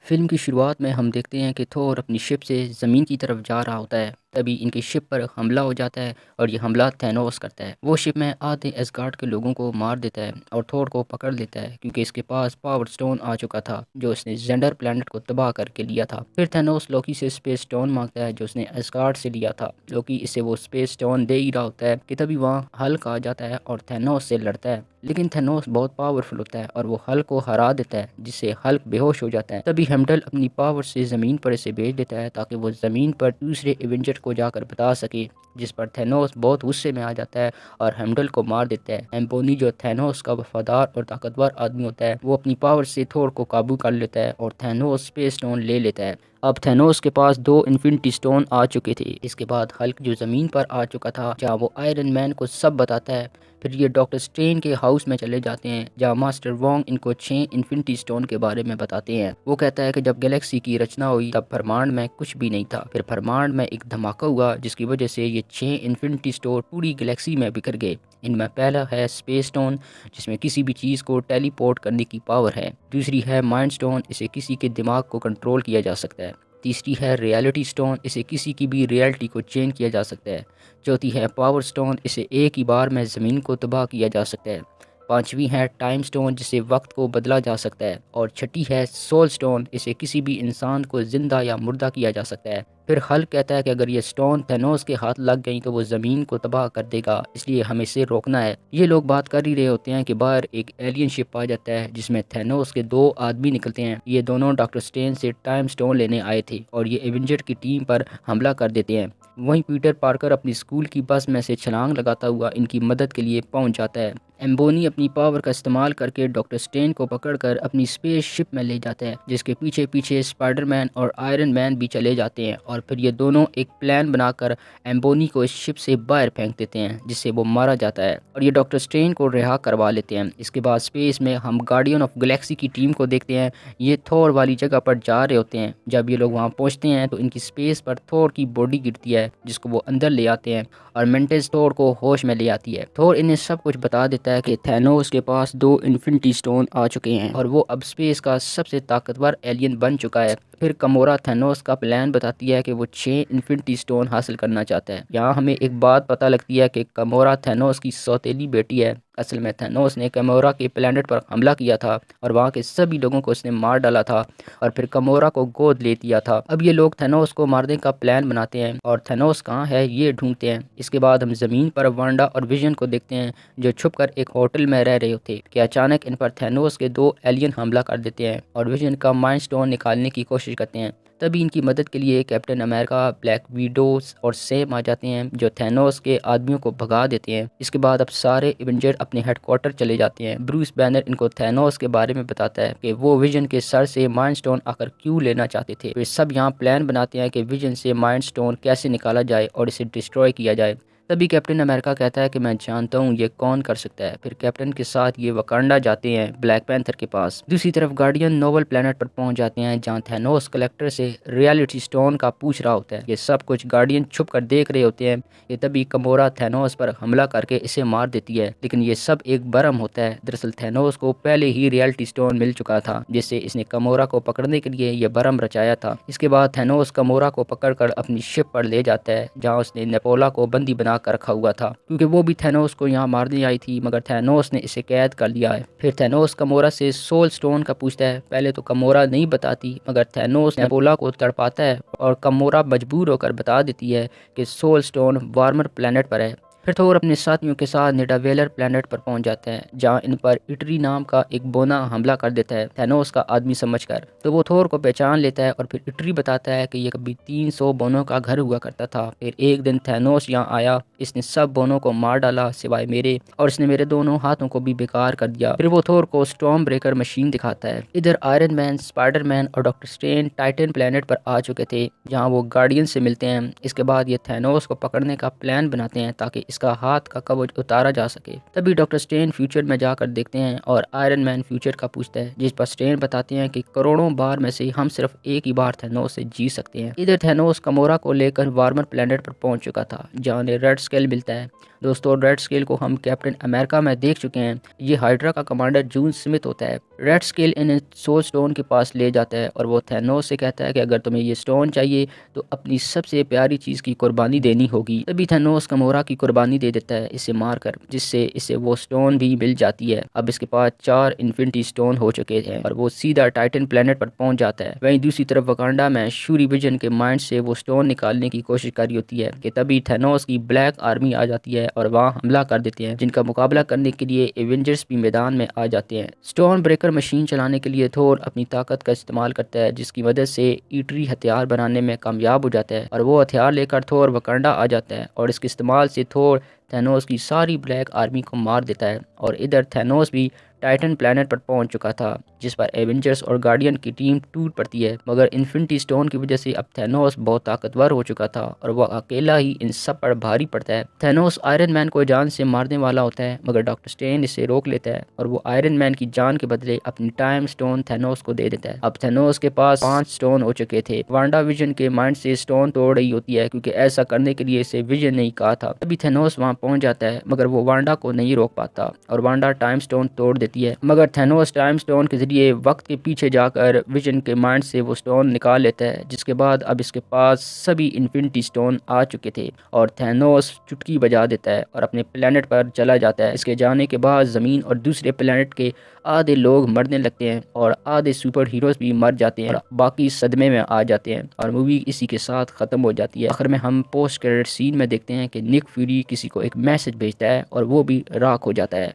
Film की शुरुआत में हम देखते हैं कि थोर अपनी शिप से ज़मीन की तरफ जा रहा होता है। तभी इनकी शिप पर हमला हो जाता है और ये हमला थैनोस करता है। वो शिप में आधे एसगार्ड के लोगों को मार देता है और थोर को पकड़ लेता है क्योंकि इसके पास पावर स्टोन आ चुका था जो उसने जेंडर प्लैनेट को तबाह करके लिया था। फिर थैनोस लोकी से स्पेस स्टोन मांगता है जो उसने एसगार्ड से लिया था। लोकी इसे वो स्पेस स्टोन दे ही रहा होता है कि तभी वहाँ हल्क आ जाता है और थैनोस से लड़ता है। लेकिन थैनोस बहुत पावरफुल होता है और वो हल्क को हरा देता है जिससे हल्क बेहोश हो जाता है। तभी हेमडल अपनी पावर से ज़मीन पर इसे भेज देता है ताकि वो ज़मीन पर दूसरे एवेंजर को जाकर बता सके, जिस पर थैनोस बहुत गुस्से में आ जाता है और हेमडल को मार देता है। एम्पोनी जो थैनोस का वफादार और ताकतवर आदमी होता है वो अपनी पावर से थोर को काबू कर लेता है और थैनोस स्पेस स्टोन ले लेता है। अब थैनोस के पास 2 इन्फिनिटी स्टोन आ चुके थे। इसके बाद हल्क जो ज़मीन पर आ चुका था जहाँ वो आयरन मैन को सब बताता है। फिर ये डॉक्टर स्ट्रेन के हाउस में चले जाते हैं जहाँ मास्टर वोंग इनको 6 इन्फिनिटी स्टोन के बारे में बताते हैं। वो कहता है कि जब गैलेक्सी की रचना हुई तब ब्रह्मांड में कुछ भी नहीं था। फिर ब्रह्मांड में एक धमाका हुआ जिसकी वजह से ये 6 इन्फिनिटी स्टोन पूरी गैलेक्सी में बिखर गए। इनमें पहला है स्पेस स्टोन जिसमें किसी भी चीज़ को टेलीपोर्ट करने की पावर है। दूसरी है माइंड स्टोन, इसे किसी के दिमाग को कंट्रोल किया जा सकता है। तीसरी है रियलिटी स्टोन, इसे किसी की भी रियलिटी को चेंज किया जा सकता है। चौथी है पावर स्टोन, इसे एक ही बार में ज़मीन को तबाह किया जा सकता है। पांचवी है टाइम स्टोन, जिसे वक्त को बदला जा सकता है। और छठी है सोल स्टोन, इसे किसी भी इंसान को जिंदा या मुर्दा किया जा सकता है। फिर हल्क कहता है कि अगर ये स्टोन थैनोस के हाथ लग गई तो वो ज़मीन को तबाह कर देगा, इसलिए हमें इसे रोकना है। ये लोग बात कर ही रहे होते हैं कि बाहर एक एलियन शिप आ जाता है जिसमें थैनोस के 2 आदमी निकलते हैं। ये दोनों डॉक्टर स्ट्रेन से टाइम स्टोन लेने आए थे और ये एवेंजर की टीम पर हमला कर देते हैं। वहीं पीटर पार्कर अपनी स्कूल की बस में से छलांग लगाता हुआ इनकी मदद के लिए पहुंच जाता है। एम्बोनी अपनी पावर का इस्तेमाल करके डॉक्टर स्ट्रेन को पकड़कर अपनी स्पेस शिप में ले जाता है जिसके पीछे पीछे स्पाइडरमैन और आयरन मैन भी चले जाते हैं और फिर ये दोनों एक प्लान बनाकर एम्बोनी को इस शिप से बाहर फेंक देते हैं जिससे वो मारा जाता है और ये डॉक्टर स्ट्रेन को रिहा करवा लेते हैं। इसके बाद स्पेस में हम गार्डियन ऑफ गैलेक्सी की टीम को देखते हैं। ये थोर वाली जगह पर जा रहे होते हैं। जब ये लोग वहाँ पहुँचते हैं तो इनकी स्पेस पर थोर की बॉडी गिरती है जिसको वो अंदर ले आते हैं और मेंटेस थोर को होश में ले आती है। थोर इन्हें सब कुछ बता देता है कि थैनोस के पास 2 इन्फिनिटी स्टोन आ चुके हैं और वो अब स्पेस का सबसे ताकतवर एलियन बन चुका है। फिर कमोरा थैनोस का प्लान बताती है कि वो 6 इन्फिनिटी स्टोन हासिल करना चाहता है। यहाँ हमें एक बात पता लगती है कि कमोरा थैनोस की सौतेली बेटी है। असल में थैनोस ने कमोरा के प्लेनेट पर हमला किया था और वहाँ के सभी लोगों को उसने मार डाला था और फिर कमोरा को गोद ले लिया था। अब ये लोग थैनोस को मारने का प्लान बनाते हैं और थैनोस कहाँ है ये ढूंढते हैं। इसके बाद हम ज़मीन पर वांडा और विजन को देखते हैं जो छुपकर एक होटल में रह रहे थे कि अचानक इन पर थैनोस के 2 एलियन हमला कर देते हैं और विजन का माइंड स्टोन निकालने की कोशिश करते हैं। तभी इनकी मदद के लिए कैप्टन अमेरिका, ब्लैक विडोस और सैम आ जाते हैं जो थैनोस के आदमियों को भगा देते हैं। इसके बाद अब सारे एवेंजर अपने हेडक्वार्टर चले जाते हैं। ब्रूस बैनर इनको थैनोस के बारे में बताता है कि वो विजन के सर से माइंड स्टोन आकर क्यों लेना चाहते थे। वे सब यहाँ प्लान बनाते हैं कि विजन से माइंड स्टोन कैसे निकाला जाए और इसे डिस्ट्रॉय किया जाए। तभी कैप्टन अमेरिका कहता है कि मैं जानता हूँ ये कौन कर सकता है। फिर कैप्टन के साथ ये वकांडा जाते हैं ब्लैक पैंथर के पास। दूसरी तरफ गार्डियन नोवल प्लेनेट पर पहुंच जाते हैं जहाँ थैनोस कलेक्टर से रियलिटी स्टोन का पूछ रहा होता है। ये सब कुछ गार्डियन छुप कर देख रहे होते हैं। ये तभी कमोरा थैनोस पर हमला करके इसे मार देती है लेकिन ये सब एक भ्रम होता है। दरअसल थैनोस को पहले ही रियलिटी स्टोन मिल चुका था जिससे इसने कमोरा को पकड़ने के लिए यह भ्रम रचाया था। इसके बाद थैनोस कमोरा को पकड़कर अपनी शिप पर ले जाता है जहाँ उसने नेपोला को बंदी बना कर रखा हुआ था क्योंकि वो भी थैनोस को यहाँ मारने आई थी मगर थैनोस ने इसे कैद कर लिया है। फिर थैनोस कमोरा से सोल स्टोन का पूछता है। पहले तो कमोरा नहीं बताती मगर थैनोस नेपोला को तड़पाता है और कमोरा मजबूर होकर बता देती है कि सोल स्टोन वार्मर प्लेनेट पर है। फिर थोर अपने साथियों के साथ निडावेलर प्लेनेट पर पहुंच जाता है जहां इन पर इटरी नाम का एक बोना हमला कर देता है थैनोस का आदमी समझकर। तो वो थोर को पहचान लेता है और फिर इटरी बताता है कि ये कभी 300 बोनों का घर हुआ करता था। फिर एक दिन थैनोस यहाँ आया, इसने सब बोनों को मार डाला सिवाय मेरे, और इसने मेरे दोनों हाथों को भी बेकार कर दिया। फिर वो थोर को स्टॉर्म ब्रेकर मशीन दिखाता है। इधर आयरन मैन, स्पाइडरमैन और डॉक्टर स्ट्रेन टाइटन प्लेनेट पर आ चुके थे जहाँ वो गार्डियन से मिलते हैं। इसके बाद ये थैनोस को पकड़ने का प्लान बनाते हैं ताकि इसका हाथ का कवच उतारा जा सके। तभी डॉक्टर स्ट्रेन फ्यूचर में जाकर देखते हैं और आयरन मैन फ्यूचर का पूछता है जिस पर स्ट्रेन बताते हैं कि करोड़ों बार में से हम सिर्फ एक ही बार थैनोस से जी सकते हैं। इधर थैनोस कमोरा को लेकर वार्मर प्लेनेट पर पहुंच चुका था जहाँ उन्हें रेड स्केल मिलता है। दोस्तों रेड स्केल को हम कैप्टन अमेरिका में देख चुके हैं। ये हाइड्रा का कमांडर जून स्मिथ होता है। Red scale in soul stone के पास ले जाता है और वो थैनोस से कहता है कि अगर तुम्हें ये स्टोन चाहिए तो अपनी सबसे प्यारी चीज़ की कुर्बानी देनी होगी। तभी थैनोस गमोरा की कुर्बानी दे देता है इसे मारकर, जिससे इसे वो स्टोन भी मिल जाती है। अब इसके पास 4 इन्फिनिटी स्टोन हो चुके हैं और वो सीधा टाइटन प्लेनेट पर पहुंच जाता है। वहीं दूसरी तरफ वकांडा में शूरी विजन के माइंड से वो स्टोन निकालने की कोशिश कर रही होती है कि तभी थैनोस की ब्लैक आर्मी आ जाती है और वहाँ हमला कर देते हैं, जिनका मुकाबला करने के लिए एवेंजर्स भी मैदान में आ जाते हैं। स्टोन ब्रेकर मशीन चलाने के लिए थोर अपनी ताकत का इस्तेमाल करता है, जिसकी मदद से ईटरी हथियार बनाने में कामयाब हो जाता है और वो हथियार लेकर थोर वकांडा आ जाता है और इसके इस्तेमाल से थोर थैनोस की सारी ब्लैक आर्मी को मार देता है। और इधर थैनोस भी टाइटन प्लैनेट पर पहुंच चुका था, जिस पर एवेंजर्स और गार्डियन की टीम टूट पड़ती है। मगर इन्फिनिटी स्टोन की वजह से अब थैनोस बहुत ताकतवर हो चुका था और वह अकेला ही इन सब पर भारी पड़ता है। थैनोस आयरन मैन को जान से मारने वाला होता है, मगर डॉक्टर स्ट्रेंज इसे रोक लेता है और वो आयरन मैन की जान के बदले अपनी टाइम स्टोन थैनोस को दे देता है। अब थैनोस के पास 5 स्टोन हो चुके थे। वांडा विजन के माइंड से स्टोन तोड़ रही होती है, क्योंकि ऐसा करने के लिए इसे विजन नहीं कहा था। तभी थैनोस वहाँ पहुंच जाता है, मगर वो वांडा को नहीं रोक पाता और वांडा टाइम स्टोन तोड़ देती है। मगर थैनोस टाइम स्टोन के जरिए वक्त के पीछे जाकर विजन के माइंड से वो स्टोन निकाल लेता है, जिसके बाद अब इसके पास सभी इन्फिनिटी स्टोन आ चुके थे और थैनोस चुटकी बजा देता है और अपने प्लेनेट पर चला जाता है। इसके जाने के बाद ज़मीन और दूसरे प्लेनेट के आधे लोग मरने लगते हैं और आधे सुपर हीरोज भी मर जाते हैं और बाकी सदमे में आ जाते हैं और मूवी इसी के साथ ख़त्म हो जाती है। आखिर में हम पोस्ट क्रेडिट सीन में देखते हैं कि निक फ्यूरी किसी को एक मैसेज भेजता है और वो भी राख हो जाता है।